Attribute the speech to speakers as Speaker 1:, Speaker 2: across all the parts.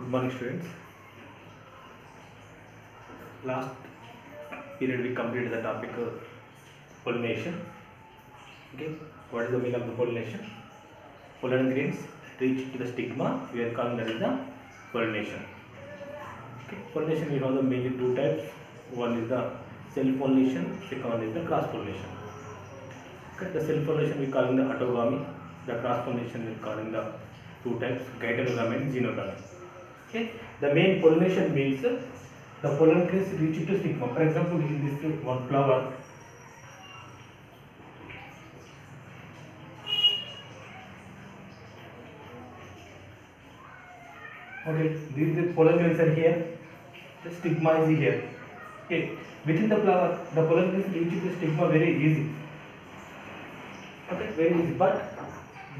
Speaker 1: Good morning, students. Last period we completed the topic pollination. Okay, what is the meaning of the pollination? Pollen grains reach to the stigma. We are calling that is the pollination. Okay, pollination we have the mainly two types. One is the self pollination. Second one is the cross pollination. Okay, the self pollination we calling the autogamy. The cross pollination we calling the two types, gytonogamy and xenogamy. Okay, the main pollination means the pollen grains reach to stigma. For example, in this one flower, okay, these pollen grains are here, the stigma is here. Okay, within the flower, the pollen grains reach to stigma very easy. Okay, very easy. But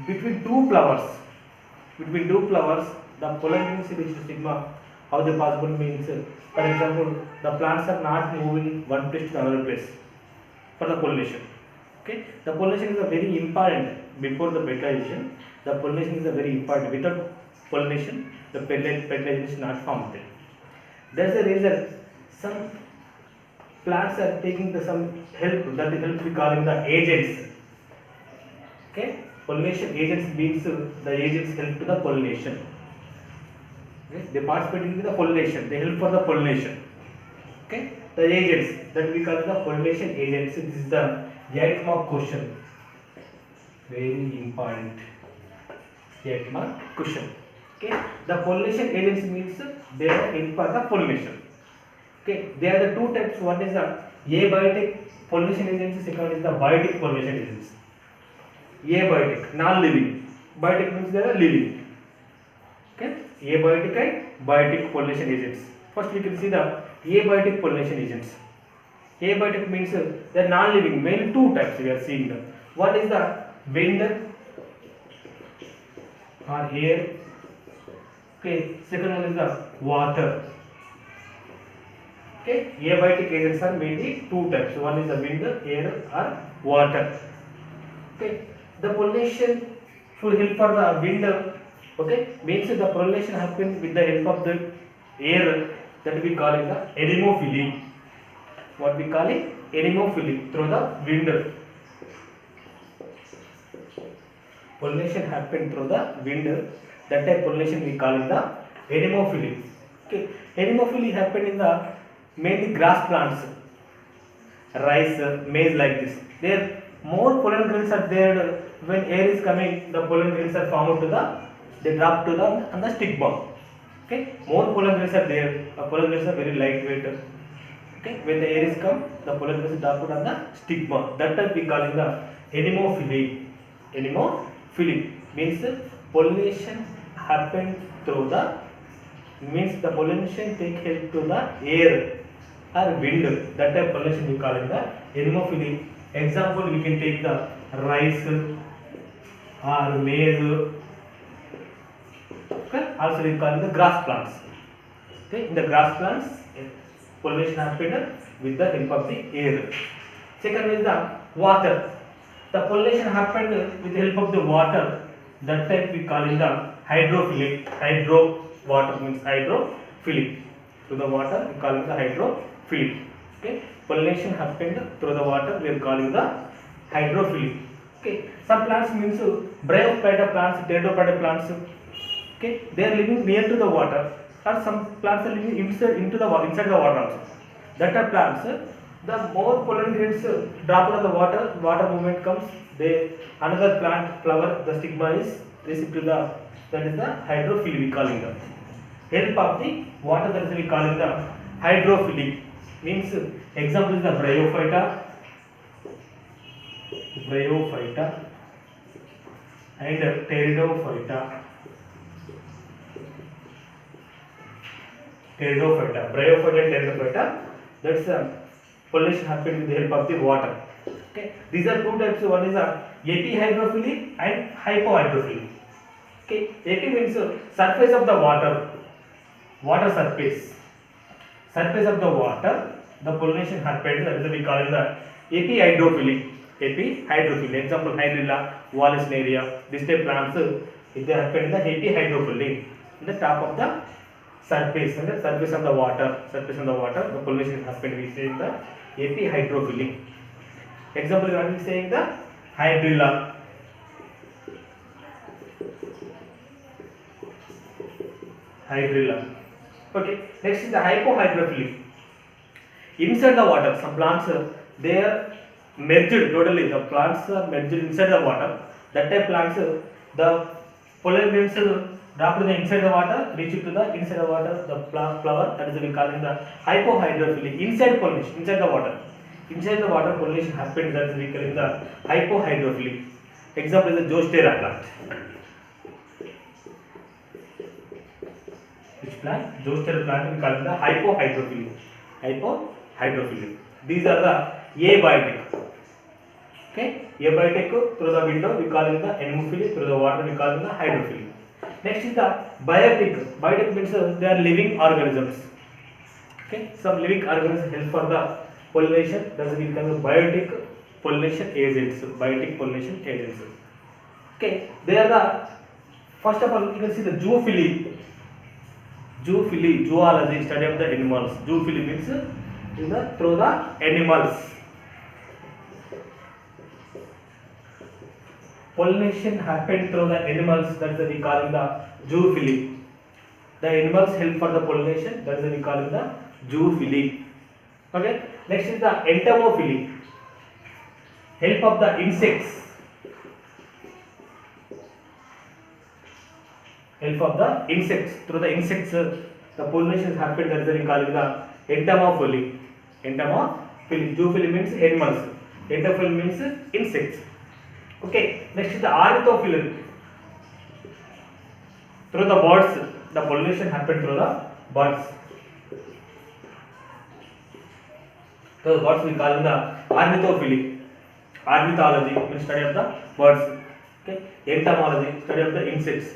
Speaker 1: between two flowers, the pollen grains reach to stigma. How the possible means, for example, the plants are not moving one place to another place for the pollination. Okay, the pollination is a very important before the fertilization. The pollination is a very important. Without pollination, the fertilization is not formed. That's the reason some plants are taking some help. That help we calling the agents. Okay, pollination agents means the agents help to the pollination. Okay? They participate in the pollination. They help for the pollination. Okay, the agents that we call the pollination agents. This is the 8 mark question. Very important. 8 mark question. Okay, the pollination agents means they are help for the pollination. Okay, there are the two types. One is the abiotic pollination agents. Second is the biotic pollination agents. Abiotic, non-living. Biotic means they are living. Okay, abiotic and biotic pollination agents. First, we can see the abiotic pollination agents. Abiotic means they are non-living. Mainly two types we are seeing them. One is the wind or air. Okay, second one is the water. Okay, abiotic agents are mainly two types. One is the wind, air, or water. Okay, the pollination will help for the wind. Okay, means the pollination happens with the help of the air, that we call it the anemophily. What we call it? Anemophily, through the wind. Pollination happens through the wind. That type pollination we call it the anemophily. Okay, anemophily happen in the mainly grass plants, rice, maize, like this. There more pollen grains are there. When air is coming, the pollen grains are formed to the, they drop to the on the stigma. Okay, more pollen grains are there. The pollen grains are very lightweight. Okay, when the air is come, the pollen grains drop on the stigma. That type we call it the anemophily. Anemophily means pollination happens through the, means the pollination take help to the air or wind. That type pollination we call it the anemophily. Example, we can take the rice or maize. Okay, also we call it the grass plants. Okay, in the grass plants, pollination happens with the help of the air. Second is the water. The pollination happened with the help of the water. That type we call it the hydrophilic. Hydro water means hydrophilic. Through the water we call it the hydrophilic. Okay, pollination happened through the water, we are calling the hydrophilic. Okay, some plants means bryophyta plants, pteridophyta plants. Okay, they are living near to the water, or some plants are living inside the water also. That are plants. The more pollen grains drop on the water movement comes. They another plant flower, the stigma is received to the, that is the hydrophily we calling the help of the water, that is we calling the hydrophilic. Means example is the bryophyta and pteridophyta. Bryophyta and pteridophyta. That's pollination happens with the help of the water. Okay, these are two types. One is epihydrophily and hypohydrophily. Okay, epi means surface of the water surface. Surface of the water, the pollination happens. That is we call it the epihydrophily. Example, hydrilla, vallisneria. These type plants, if they happen in the epihydrophily, in the top of the surface and the surface on the water, the pollination happened. We say the epihydrophily. Example, we are saying the hydrilla. Okay, next is the hypohydrophily. Inside the water, some plants they are merged totally. The plants are merged inside the water. That type plants, the pollen grains drop to the inside the water, reach to the inside the water, the flower. That is we calling the hypohydrophily. Inside pollination, inside the water pollination happened. That is we calling the hypohydrophily. Example is the Zostera plant. Which plant? Zostera plant we call the hypohydrophily. These are the abiotic. Okay, abiotic through the window we call it the anemophily, through the water we call it the hydrophily. Next is the biotic. Biotic means they are living organisms. Okay, some living organisms help for the pollination. That is we call the biotic pollination agents. Okay, they are the, first of all you can see the zoophily, zoology, study of the animals. Zoophily means through the animals. Pollination happened through the animals. That is we call the zoophily. The animals help for the pollination. That is we call the zoophily. Okay. Next is the entomophily. Help of the insects. Through the insects, the pollination happened. That is we call the entomophily. Zoophily means animals. Entomophily means insects. Okay. Next is the ornithophily. Through the birds, the pollination happened through the birds. So birds we call the ornithophily. Ornithology means study of the birds. Okay. Entomology, study of the insects.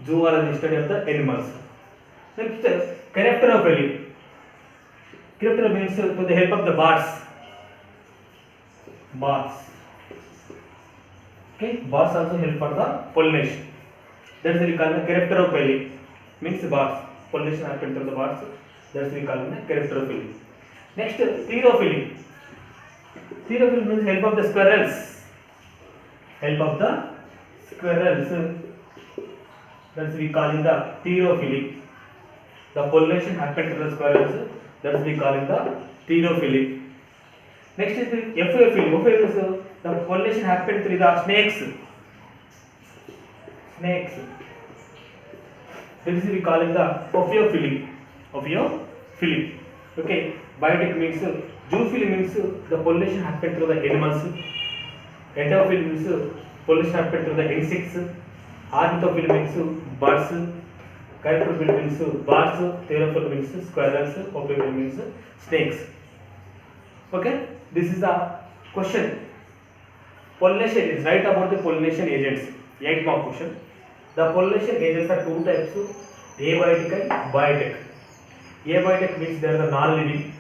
Speaker 1: Zoology, study of the animals. Next is chiropterophily. Chiroptera means to the help of the birds. Okay, birds also help for the pollination. That is we call the chiropterophily. Means birds. Pollination happens through the birds. That is we call the chiropterophily. Next, thyrophily. Thyrophily means help of the squirrels. That is we call the thyrophily. The pollination happens through the squirrels. That is we call the thyrophily. Next is the ophiophilia. Ophiophilia is the pollination happens through the snakes. This is we call the ophiophilia. Okay. Biotic means zoophily means the pollination happens through the animals. Entomophily means pollination happens through the insects. Ornithophily means birds. Chiropterophily means birds. Thyrophily means squirrels. Ophiophilia means snakes. Okay. This is the question. Pollination is right about the pollination agents. 8 mark question. The pollination agents are two types: abiotic and biotic. Abiotic means they are the non-living.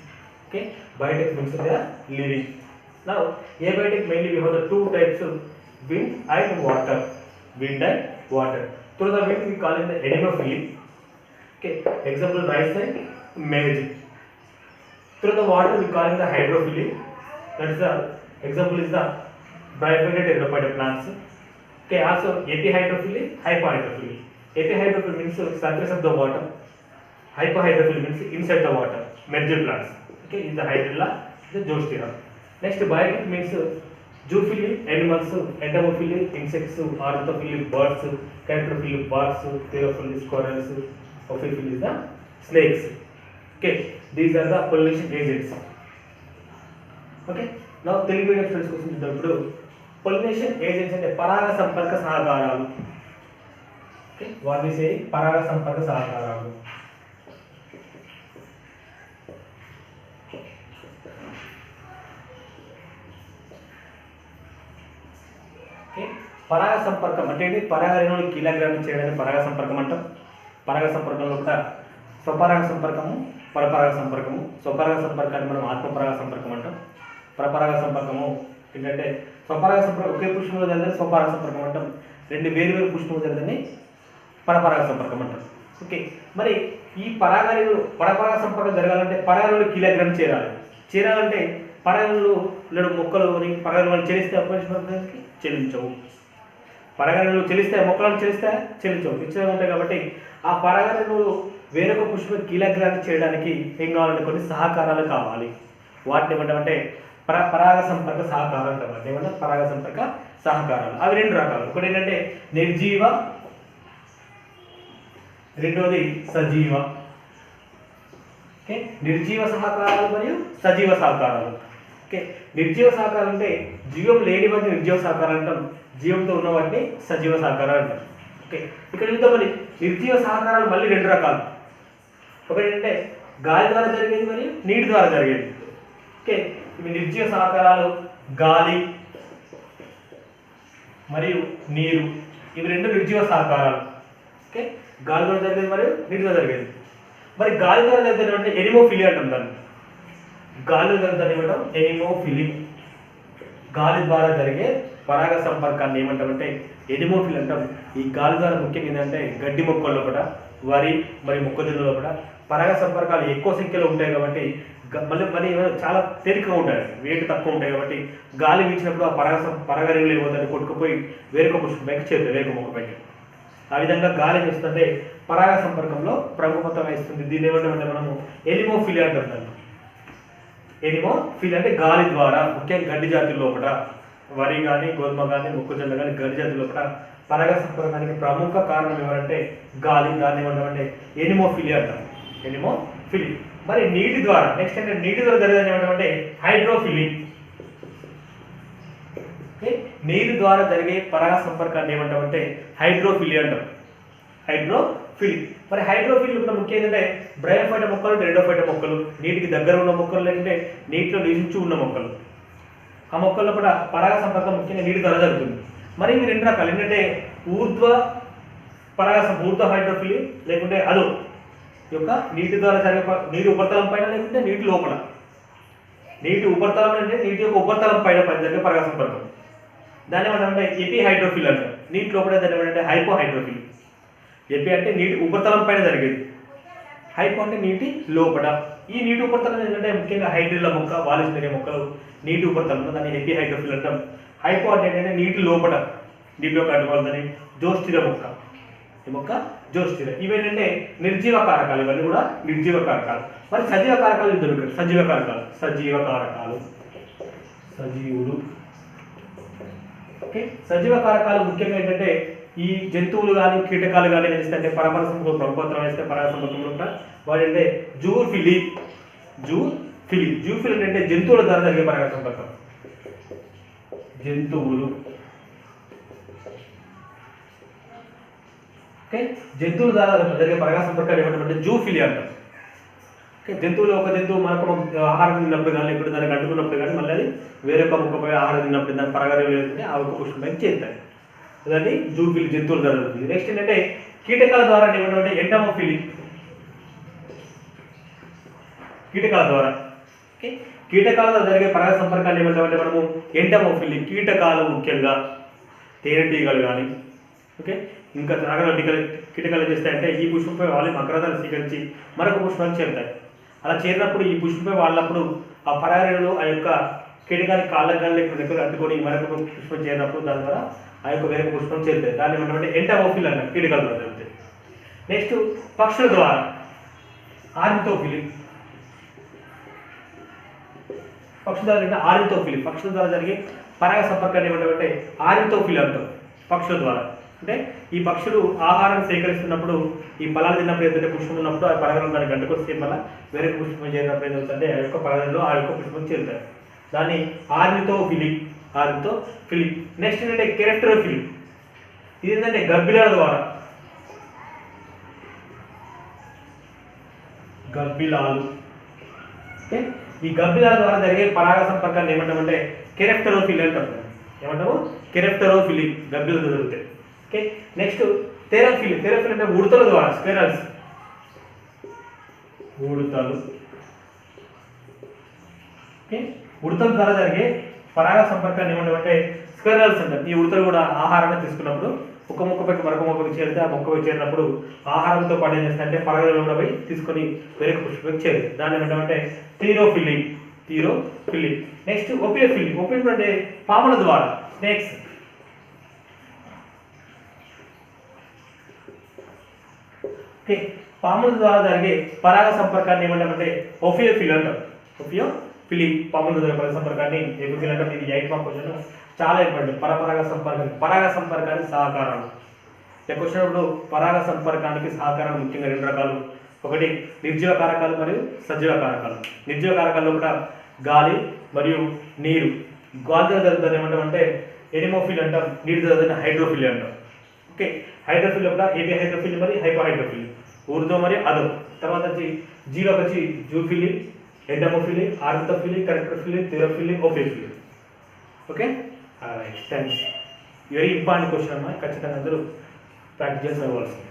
Speaker 1: Okay. Biotic means they are living. Now, abiotic mainly we have the two types of wind and water. Through the wind we call it the anemophily. Okay. Example rice and maize. Through the water we call it the hydrophily. That is the example is the bifurcated tetrapod plants. Okay. Also epihydrophily, hypohydrophily. Epihydrophily means surface of the water. Hypohydrophily means inside the water. Merged plants. Okay. Is the hydrilla, the Zostera. Next, biotic means zoophily, animals, entomophily, insects, ornithophily, birds, chiropterophily, birds, thyrophily, squirrels, ophiophilia is the snakes. Okay, these are the pollination agents. Okay, now Telugu medium studies question చూద్దాం. Pollination agents అంటే పరాగ సంపర్క సహకారాలు. Okay, what we say పరాగ సంపర్క సహకారాలు. పరాగ సంపర్కం అంటే పరాగ రేణువులు కీలగ్రామం చేయడానికి పరాగ సంపర్కం అంటాం. పరాగ సంపర్కంలో కూడా స్వపరాగ సంపర్కము, పరపరాగ సంపర్కము. స్వపరాగ సంపర్కాన్ని మనం ఆత్మపరాగ సంపర్కం అంటాం. పరపరాగ సంపర్కము ఏంటంటే స్వపరాగ సంపర్కం ఒకే పుష్పంలో జరిగితే స్వపరాగ సంపర్కం అంటాం. రెండు వేరు వేరు పుష్పంలో జరిగితే పరపరాగ సంపర్కం అంటాం. ఓకే, మరి ఈ పరాగరేణులు పరపరాగ సంపర్కం జరగాలంటే పరాగరేణులు కిలోగ్రామ్ చేరాలంటే పరాగరేణులు మొక్కలు పరాగరేణులు చెల్లిస్తే అపరిశుభ్రతకి చెల్లించవు. పరాగరేణులు చెల్లిస్తే మొక్కలను చెల్లించవు, నిశ్చయంగా ఉంటాయి. కాబట్టి ఆ పరాగరేణులు వేరొక పుష్పం కిలోగ్రామ్ చేయడానికి ఏం కావాలంటే కొన్ని సహకారాలు కావాలి. వాటిని ఏమంటామంటే పరాగ సంపర్క సహకారాలు అంటారు. ఏమంటే పరాగ సంపర్క సహకారాలు. అవి రెండు రకాలు. ఒకటి ఏంటంటే నిర్జీవ, రెండోది సజీవ. ఓకే, నిర్జీవ సహకారాలు మరియు సజీవ సహకారాలు. ఓకే, నిర్జీవ సహకారాలు అంటే జీవం లేని వాటిని నిర్జీవ సహకారాలు అంటాం, జీవంతో ఉన్న వాటిని సజీవ సహకారాలు అంటాం. ఓకే, ఇక్కడ చూద్దాం. మరి నిర్జీవ సహకారాలు మళ్ళీ రెండు రకాలు. ఒకటి ఏంటంటే గాలి ద్వారా జరిగేది మరియు నీటి ద్వారా జరిగేది. ఓకే, ఇవి నిర్జీవ సహకారాలు గాలి మరియు నీరు, ఇవి రెండు నిర్జీవ సహకారాలు. ఓకే, గాలి ద్వారా జరిగేది మరియు నీటి ద్వారా జరిగేది. మరి గాలి ద్వారా జరిగేది అంటే ఎనిమోఫిలి అంటాం దాన్ని. గాలి ద్వారా ఏమంటాం ఎనిమోఫిలి. గాలి ద్వారా జరిగే పరాగ సంపర్కాన్ని ఏమంటామంటే ఎనిమోఫిలి అంటాం. ఈ గాలి ద్వారా ముఖ్యంగా ఏంటంటే గడ్డి మొక్కల లోపల, వరి మరియు మొక్కజొన్న లోపల పరాగ సంపర్కాలు ఎక్కువ సంఖ్యలో ఉంటాయి. కాబట్టి మళ్ళీ చాలా తేలికగా ఉంటాయి, వెయిట్ తక్కువ ఉంటాయి. కాబట్టి గాలి వీచినప్పుడు ఆ పరాగరేణులు ఏమవుతాయి, కొట్టుకుపోయి వేరొక పుష్పం పైకి చేరుతాయి, వేరొక మొక్క పైకి. ఆ విధంగా గాలి చేస్తుంటే పరాగ సంపర్కంలో ప్రముఖత వహిస్తుంది. దీన్ని ఏమంటామంటే మనము ఎనిమోఫిలి అంటాం. ఎనిమోఫిలి అంటే గాలి ద్వారా, ముఖ్యంగా గడ్డి జాతుల లోపల, వరి కానీ గోధుమ కానీ మొక్కజొన్న కానీ గడ్డి జాతుల లోపల పరాగ సంపర్కానికి ప్రముఖ కారణం ఎవరంటే గాలి. దాన్ని ఏమంటామంటే ఎనిమోఫిలి అంటాం, ఎనిమోఫిలి. మరి నీటి ద్వారా నెక్స్ట్ అంటే నీటి ద్వారా జరిగేది ఏమంటామంటే హైడ్రోఫిలి. నీరు ద్వారా జరిగే పరాగ సంపర్కాన్ని ఏమంటామంటే హైడ్రోఫిలి అంటాం, హైడ్రోఫిలి. మరి హైడ్రోఫిలి ముఖ్యం ఏంటంటే బ్రయోఫైట మొక్కలు, టెరిడోఫైట మొక్కలు, నీటికి దగ్గర ఉన్న మొక్కలు, లేదంటే నీటిలో నిలిచి ఉన్న మొక్కలు. ఆ మొక్కల్లో కూడా పరాగ సంపర్కం ముఖ్యంగా నీటి ద్వారా జరుగుతుంది. మరి ఇవి రెండు రకాలు ఏంటంటే ఊర్ధ్వ హైడ్రోఫిలి, లేకుంటే అదో యొక్క నీటి ద్వారా జరిగే నీటి ఉపరితలం పైన, లేకుంటే నీటి లోపల. నీటి ఉపరితలం అంటే నీటి యొక్క ఉపరితలం పైన జరిగే పరాగ సంపర్కం. దాన్ని ఏమంటారంటే ఎపి హైడ్రోఫిల్ అంటారు. నీటి లోపల దాన్ని ఏమంటే హైపో హైడ్రోఫిల్. ఎపి అంటే నీటి ఉపరితలం పైన జరిగేది, హైపో అంటే నీటి లోపల. ఈ నీటి ఉపరితలం ఏంటంటే ముఖ్యంగా హైడ్రిల్ల మొక్క, వాలిస్నేరియా మొక్కలు నీటి ఉపరితలం, దాన్ని ఎపి హైడ్రోఫిల్ అంటాం. హైపో అంటే ఏంటంటే నీటి లోపల, నీటిలోకి అడ్డుకోవాలని జోస్టిర మొక్క, ఈ మొక్క జోస్టిర. ఇవేంటంటే నిర్జీవ కారకాలు, ఇవన్నీ కూడా నిర్జీవ కారకాలు. మరి సజీవ కారకాలు ఇద్దరు. సజీవ కారకాలు సజీవులు. ఓకే, సజీవ కారకాలు ముఖ్యంగా ఏంటంటే ఈ జంతువులు కానీ కీటకాలు కానీ ఏం చేస్తాయంటే పరపర సంపర్కం ప్రభుత్వం వేస్తే పరాగ సంపర్కంలో ఉంటా వాటి అంటే జూఫిలి అంటే జంతువుల ద్వారా జరిగే పరాగ సంపర్కం. జంతువులు. ఓకే, జంతువుల ద్వారా జరిగే పరాగ సంపర్కాలు ఏమంటే జూఫిలి అంటారు. ఓకే, జంతువులు ఒక జంతువు మనకు ఆహారం తిన్నప్పుడు కానీ, లేకపోతే దానికి అడ్డుకున్నప్పుడు కానీ మళ్ళీ అది వేరొక మొక్కపై ఆహారం తిన్నప్పుడు దాని పరాగరేణులు వెళ్తే ఆ ఒక్క పుష్పంపైకి చేరుతాయి. అదండి జూఫిలి, జంతువుల ద్వారా జరుగుతుంది. నెక్స్ట్ ఏంటంటే కీటకాల ద్వారా ఏమంటే ఎంటమోఫిలి. కీటకాల ద్వారా. ఓకే, కీటకాలతో జరిగే పరాగ సంపర్కాన్ని ఏమంటామంటే మనము ఎంటమోఫిలి. కీటకాలు ముఖ్యంగా తేనెటీగలు కానీ, ఓకే, ఇంకా రకరకాల కీటకాలు ఏం చేస్తాయంటే ఈ పుష్పంపై వాళ్ళు మకరదాలు స్వీకరించి మరొక పుష్పానికి చేరుతాయి. అలా చేరినప్పుడు ఈ పుష్పంపై వాళ్ళప్పుడు ఆ పరాగరేణులు ఆ యొక్క కీటకానికి కాళ్ళకు కానీ లేకపోతే దగ్గర అడ్డుకొని మరొక పుష్పం చేరినప్పుడు దాని ద్వారా ఆ యొక్క వేరొక పుష్పం చేరుతాయి. దాన్ని ఏమంటే ఎంటమోఫిల్ అంటారు, కీటకాల ద్వారా జరుగుతాయి. నెక్స్ట్ పక్షుల ద్వారా ఆర్నితోఫిలి. పక్షుల ద్వారా అంటే ఆర్నితోఫిలి. పక్షుల ద్వారా జరిగే పరాగ సంపర్కాన్ని ఏమంటే ఆర్నితోఫిలి అంటాం. పక్షుల ద్వారా అంటే ఈ పక్షులు ఆహారం సేకరిస్తున్నప్పుడు ఈ ఫలాలు తిన్నప్పుడు ఏంటంటే పుష్పం ఉన్నప్పుడు ఆ పరాగం దానికి గంటకొస్తే మళ్ళీ వేరే పుష్పం చేరినప్పుడు ఏంటంటే ఆ యొక్క పరాగంలో ఆ యొక్క పుష్పం చేరుతాయి. దాన్ని ఆర్నితోఫిలి. నెక్స్ట్ ఏంటంటే కెరెక్టరోఫిలి. ఇది ఏంటంటే గబ్బిలాల ద్వారా. గబ్బిలాలు. ఓకే, ఈ గబ్బిలాల ద్వారా జరిగే పరాగ సంపర్కాన్ని ఏమంటామంటే కెరెక్టరోఫిలి అంటాం. ఏమంటాము కెరెక్టరోఫిలి, గబ్బిలాలు జరుగుతాయి. Okay, next therophily. అంటే ఉడతల ద్వారా, స్క్వేరల్స్. ఉడతలు. ఓకే, ఉడతల ద్వారా జరిగే పరాగ సంపర్కాన్ని ఏమంటామంటే స్క్వేరల్స్ అంటారు. ఈ ఉడతలు కూడా ఆహారాన్ని తీసుకున్నప్పుడు ఒక మొక్కపైకి మరొక మొక్కకి చేరితే ఆ మొక్కపై చేరినప్పుడు ఆహారంతో పాటు ఏం చేస్తాయంటే పరాగలు కూడా పోయి తీసుకొని వేరొక పుష్పకి చేరుతుంది. దాన్ని ఏమంటామంటే థీరోఫిల్లీ. నెక్స్ట్ ఒపియోఫిల్లీ అంటే పాముల ద్వారా స్నేక్స్. ఓకే, పాముల ద్వారా జరిగే పరాగ సంపర్కాన్ని ఏమంటామంటే ఒపియోఫిల్ అంటాం. ఒపియోఫిల్లీ పాముల ద్వారా పరాగ సంపర్కాన్ని ఒపియోఫిల్ అంటాం. ఇది 8th మార్క్ క్వశ్చన్, చాలా ఇంపార్టెంట్. పరాగ సంపర్కానికి సహకారాలు క్వశ్చన్. పరాగ సంపర్కానికి సహకారాలు ముఖ్యంగా 2 రకాలు. ఒకటి నిర్జీవ కారకాలు మరియు సజీవ కారకాలు. నిర్జీవ కారకాల్లో కూడా గాలి మరియు నీరు. గాలితో జరుగుతుంది ఏమంటామంటే ఎనిమోఫిల్ అంటాం, నీటితో జరుగుతుంది హైడ్రోఫిల్ అంటాం. ఓకే, హైడ్రోఫిల్ కూడా ఏపీ హైడ్రోఫిల్ మరియు హైపో హైడ్రోఫిల్, ఊర్దో మరియు అదో. తర్వాత వచ్చి జీలోకి వచ్చి zoophily, entomophily, ornithophily, chiropterophily, therophily, ophiophily. Okay, thanks. Very important question అమ్మా, ఖచ్చితంగా అందరూ ప్రాక్టీస్ చేసుకోవాల్సింది.